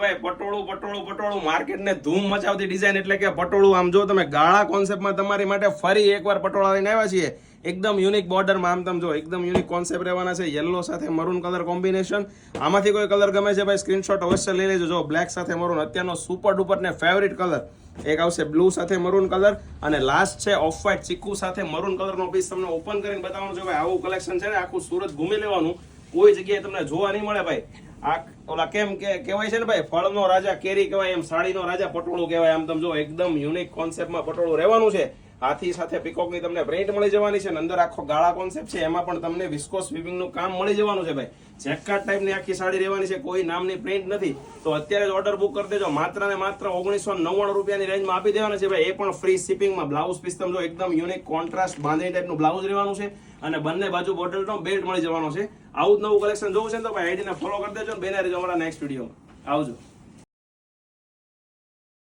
ભાઈ પટોળું માર્કેટને ધૂમ મચાવતી ડિઝાઇન એટલે કે પટોળું. આમ જો તમે ગાળા કોન્સેપ્ટમાં તમારી માટે ફરી એકવાર પટોળા લઈને આવ્યા છીએ. એકદમ યુનિક બોર્ડરમાં. આમ તમે જો એકદમ યુનિક કોન્સેપ્ટ રહેવાના છે. યલો સાથે મરૂન કલર કોમ્બિનેશન. આમાંથી કોઈ કલર ગમે છે ભાઈ સ્ક્રીનશોટ અવશ્ય લઈ લેજો. જો બ્લેક સાથે મરૂન અત્યારનો સુપર ડુપર ને ફેવરિટ કલર. એક આવશે બ્લુ સાથે મરૂન કલર અને લાસ્ટ છે ઓફ વ્હાઇટ ચીકુ સાથે મરૂન કલરનો પીસ તમને ઓપન કરીને બતાવવાનું છે ભાઈ. આવું કલેક્શન છે ને આખું સુરત ઘૂમી લેવાનું. કોઈ જગ્યાએ તમને જોવા નહીં મળે ભાઈ. આ ઓલા કેમ કે કહેવાય છે ને ભાઈ ફળનો રાજા કેરી કહેવાય એમ સાડીનો રાજા પટોળું કહેવાય. આમ તમે જો એકદમ યુનિક કોન્સેપ્ટમાં પટોળું રહેવાનું છે. હાથી સાથે પીકોકની તમને પ્રિન્ટ મળી જવાની છે. અંદર આખો ગાળા કોન્સેપ્ટ છે. એમાં પણ તમને વિસ્કોસ વીવિંગનું કામ મળી જવાનું છે ભાઈ. જેકેટ ટાઈપની આખી સાડી રહેવાની છે. કોઈ નામની પ્રિન્ટ નથી. તો અત્યારે જ ઓર્ડર બુક કરી દેજો. માત્ર ને માત્ર 1999 રૂપિયાની રેન્જમાં આપી દેવાના છે ભાઈ. એ પણ ફ્રી શિપિંગમાં. બ્લાઉઝ પીસ તમે જો એકદમ યુનિક કોન્ટ્રાસ્ટ બાંધણી ટાઈપનું બ્લાઉઝ રહેવાનું છે અને બંને બાજુ બોટલનો બેલ્ટ મળી જવાનો છે. આવું જ નવું કલેક્શન જોવું છે તો ભાઈ આઈડીને ફોલો કરી દેજો. બેના રહેજો અમારા નેક્સ્ટ વિડીયોમાં. આવજો.